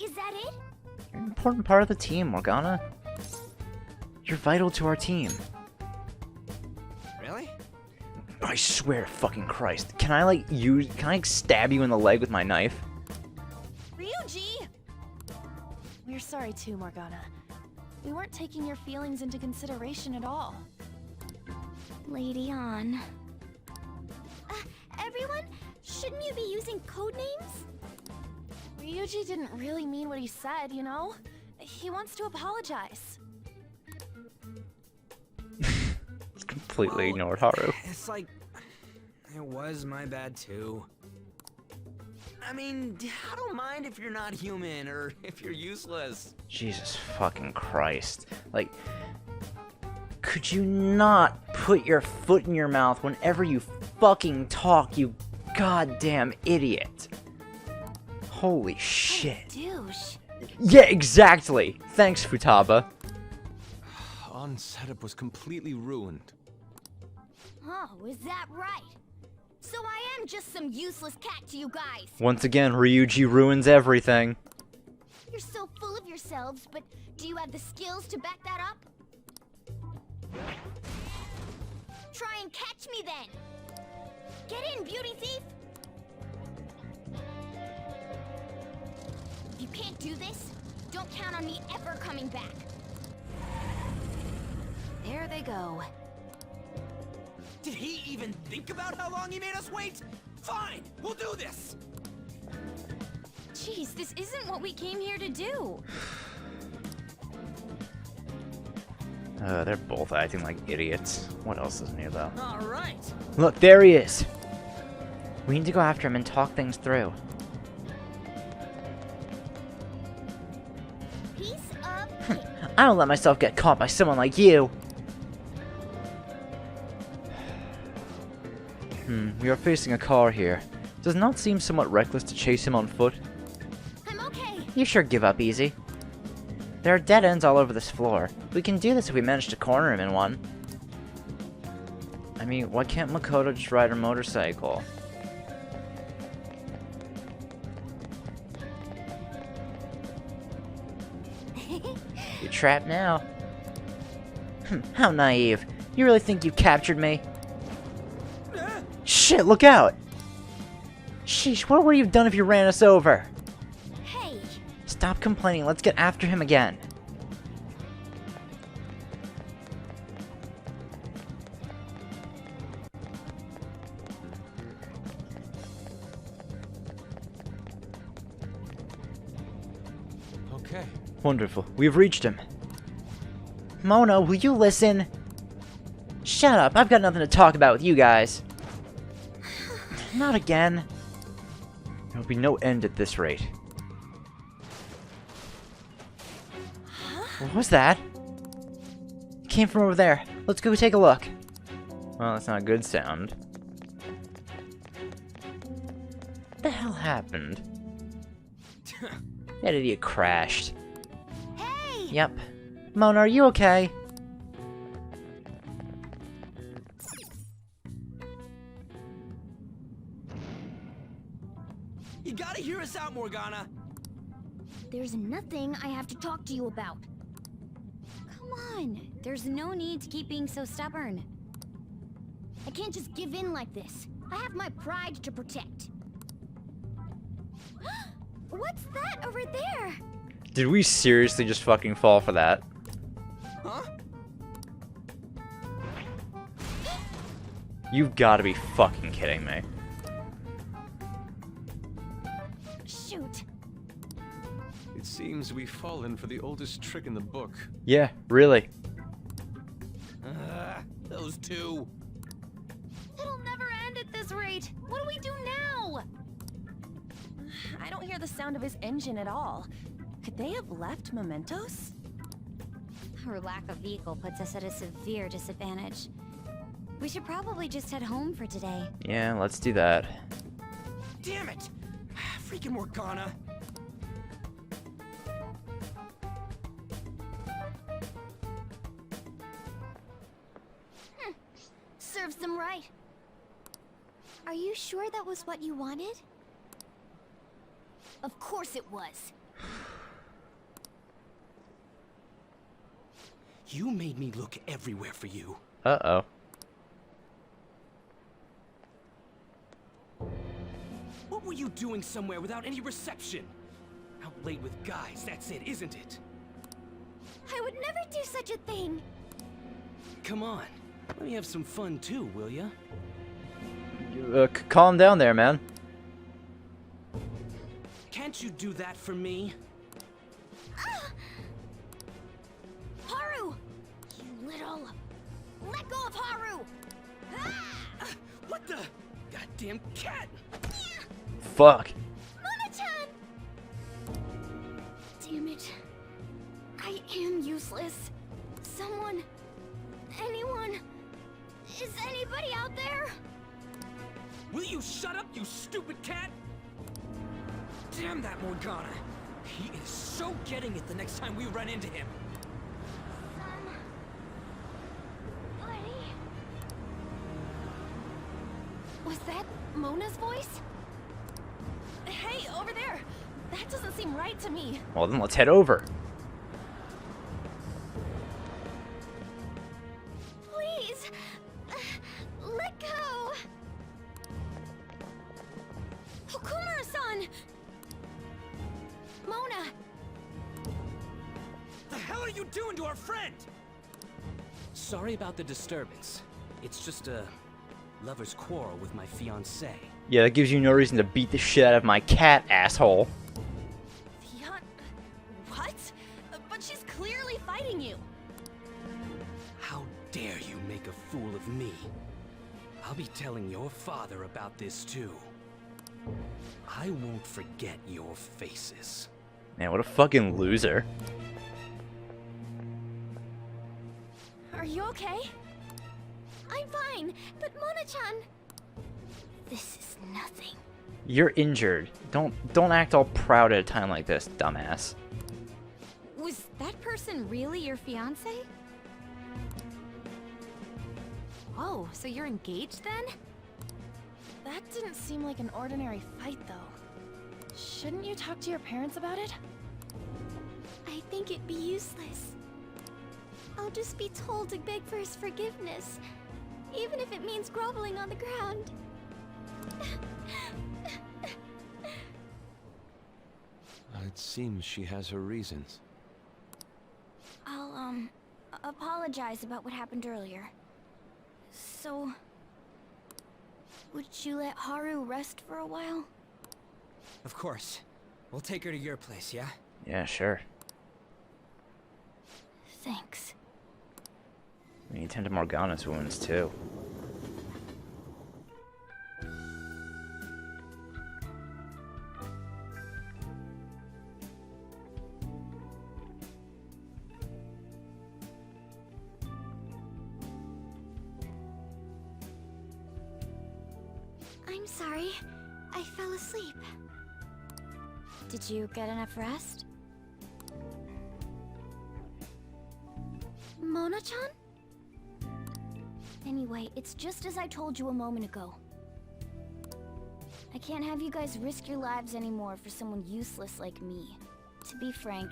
Is that it? You're an important part of the team, Morgana. You're vital to our team. Really? I swear to fucking Christ. Can I stab you in the leg with my knife? Ryuji! We're sorry too, Morgana. We weren't taking your feelings into consideration at all. Lady on. Everyone, shouldn't you be using code names? Ryuji didn't really mean what he said, you know? He wants to apologize. completely ignored Haru. It's like... It was my bad, too. I mean, I don't mind if you're not human, or if you're useless. Jesus fucking Christ. Like, could you not put your foot in your mouth whenever you fucking talk, you goddamn idiot? Holy shit. Douche. Yeah, exactly. Thanks, Futaba. On setup was completely ruined. Oh, is that right? So I am just some useless cat to you guys. Once again, Ryuji ruins everything. You're so full of yourselves, but do you have the skills to back that up? Try and catch me then. Get in, beauty thief. If you can't do this, don't count on me ever coming back. There they go. Did he even think about how long he made us wait? Fine, we'll do this! Jeez, this isn't what we came here to do. They're both acting like idiots. What else is new, though? Alright! Look, there he is! We need to go after him and talk things through. Piece of cake. I don't let myself get caught by someone like you! We are facing a car here. Does it not seem somewhat reckless to chase him on foot? I'm okay. You sure give up easy. There are dead ends all over this floor. We can do this if we manage to corner him in one. I mean, why can't Makoto just ride her motorcycle? You're trapped now. How naive. You really think you captured me? Shit, look out! Sheesh, what would you have done if you ran us over? Hey! Stop complaining, let's get after him again. Okay. Wonderful, we've reached him. Mona, will you listen? Shut up, I've got nothing to talk about with you guys. Not again. There'll be no end at this rate. What was that? It came from over there. Let's go take a look. Well, that's not a good sound. What the hell happened? That idiot crashed. Hey! Yep. Mona, are you okay? You gotta hear us out, Morgana! There's nothing I have to talk to you about. Come on, there's no need to keep being so stubborn. I can't just give in like this. I have my pride to protect. What's that over there? Did we seriously just fucking fall for that? Huh? You've gotta be fucking kidding me. Shoot. It seems we've fallen for the oldest trick in the book. Yeah, really. Those two. It'll never end at this rate. What do we do now? I don't hear the sound of his engine at all. Could they have left mementos? Our lack of vehicle puts us at a severe disadvantage. We should probably just head home for today. Yeah, let's do that. Damn it! Freaking Morgana! Serves them right. Are you sure that was what you wanted? Of course it was. You made me look everywhere for you. Uh-oh. What were you doing somewhere without any reception? Out late with guys, that's it, isn't it? I would never do such a thing. Come on, let me have some fun too, will ya? Calm down there, man. Can't you do that for me? Haru! You little... Let Let go of Haru! What the? Goddamn cat! Fuck. Mona-chan! Damn it. I am useless. Someone... anyone... is anybody out there? Will you shut up, you stupid cat? Damn that Morgana! He is so getting it the next time we run into him. Was that Mona's voice? Hey, over there! That doesn't seem right to me. Well, then let's head over. Please! Let go! Okumura-san! Mona! The hell are you doing to our friend? Sorry about the disturbance. It's just a lover's quarrel with my fiancée. Yeah, that gives you no reason to beat the shit out of my cat, asshole. What? But she's clearly fighting you. How dare you make a fool of me? I'll be telling your father about this too. I won't forget your faces. Man, what a fucking loser. Are you okay? I'm fine, but Mona-chan... This is nothing. You're injured. Don't act all proud at a time like this, dumbass. Was that person really your fiance? Oh, so you're engaged then? That didn't seem like an ordinary fight, though. Shouldn't you talk to your parents about it? I think it'd be useless. I'll just be told to beg for his forgiveness, even if it means groveling on the ground. It seems she has her reasons. I'll, apologize about what happened earlier. So... would you let Haru rest for a while? Of course. We'll take her to your place, yeah? Yeah, sure. Thanks. We need to tend to Morgana's wounds, too. I'm sorry. I fell asleep. Did you get enough rest? Mona-chan? Anyway, it's just as I told you a moment ago. I can't have you guys risk your lives anymore for someone useless like me. To be frank,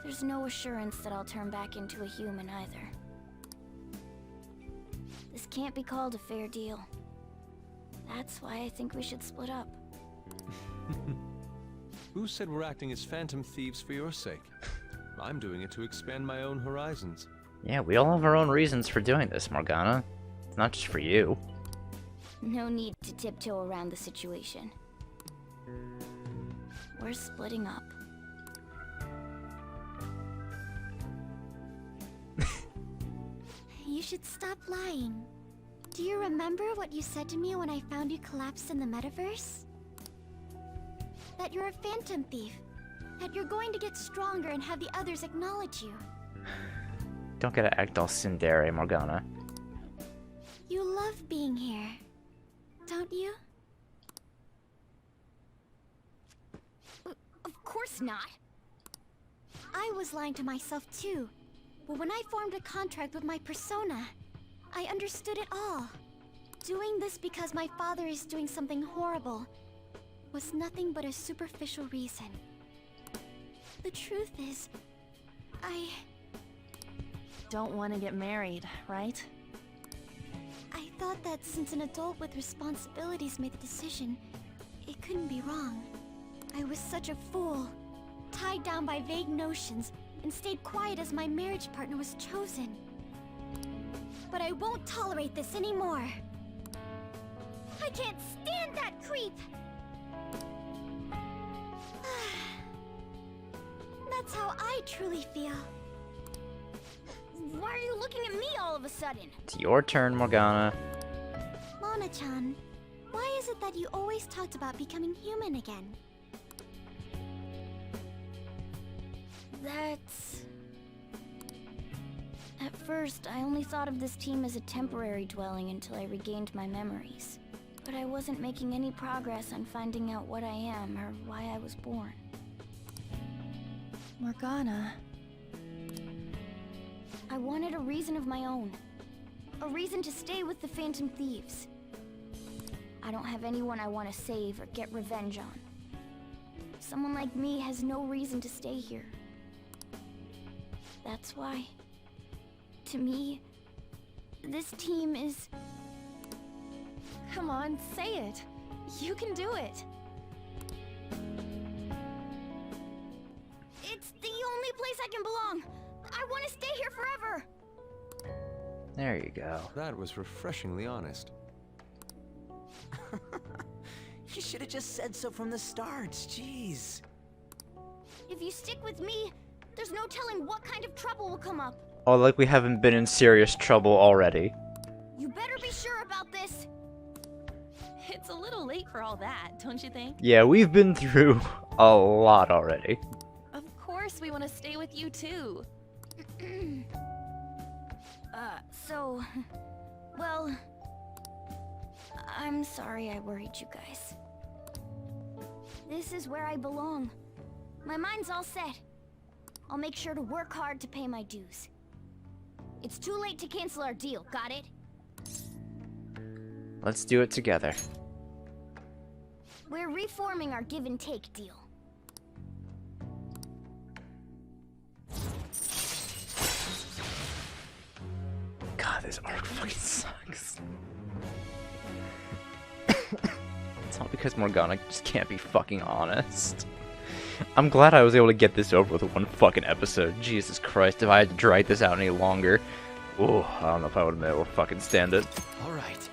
there's no assurance that I'll turn back into a human either. This can't be called a fair deal. That's why I think we should split up. Who said we're acting as phantom thieves for your sake? I'm doing it to expand my own horizons. Yeah, we all have our own reasons for doing this, Morgana. It's not just for you. No need to tiptoe around the situation. We're splitting up. You should stop lying. Do you remember what you said to me when I found you collapsed in the metaverse? That you're a phantom thief. That you're going to get stronger and have the others acknowledge you. Don't gotta act all tsundere, Morgana. You love being here, don't you? Of course not. I was lying to myself too. But when I formed a contract with my persona, I understood it all. Doing this because my father is doing something horrible was nothing but a superficial reason. The truth is, I don't want to get married, right? I thought that since an adult with responsibilities made the decision, it couldn't be wrong. I was such a fool, tied down by vague notions, and stayed quiet as my marriage partner was chosen. But I won't tolerate this anymore. I can't stand that creep! That's how I truly feel. Why are you looking at me all of a sudden? It's your turn, Morgana. Mona-chan, why is it that you always talked about becoming human again? That's... At first, I only thought of this team as a temporary dwelling until I regained my memories. But I wasn't making any progress on finding out what I am or why I was born. Morgana. I wanted a reason of my own. A reason to stay with the Phantom Thieves. I don't have anyone I want to save or get revenge on. Someone like me has no reason to stay here. That's why, to me, this team is... Come on, say it. You can do it. It's the only place I can belong. I want to stay here forever. There you go. That was refreshingly honest. You should have just said so from the start, jeez. If you stick with me, there's no telling what kind of trouble will come up. Oh, like we haven't been in serious trouble already. You better be sure about this. It's a little late for all that, don't you think? Yeah, we've been through a lot already. Of course we want to stay with you too. Well, I'm sorry I worried you guys. This is where I belong. My mind's all set. I'll make sure to work hard to pay my dues. It's too late to cancel our deal, got it? Let's do it together. We're reforming our give and take deal. God, this arc fucking sucks. It's not because Morgana just can't be fucking honest. I'm glad I was able to get this over with one fucking episode. Jesus Christ, if I had to drag this out any longer, oh, I don't know if I would have been able to fucking stand it. Alright.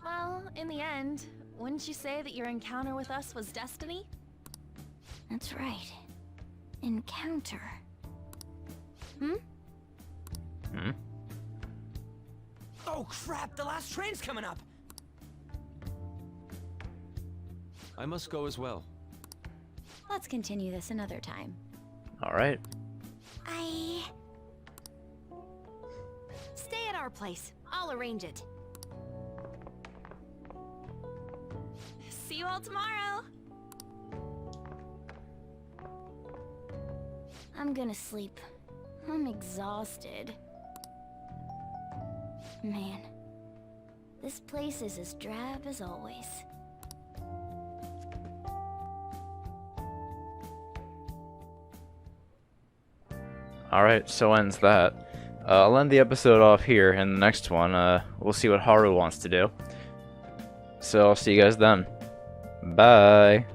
Well, in the end, wouldn't you say that your encounter with us was destiny? That's right. Encounter. Hmm? Oh crap, the last train's coming up! I must go as well. Let's continue this another time. Alright. Stay at our place. I'll arrange it. See you all tomorrow! I'm gonna sleep. I'm exhausted. Man, this place is as drab as always. Alright, so ends that. I'll end the episode off here, and the next one, we'll see what Haru wants to do. So I'll see you guys then. Bye!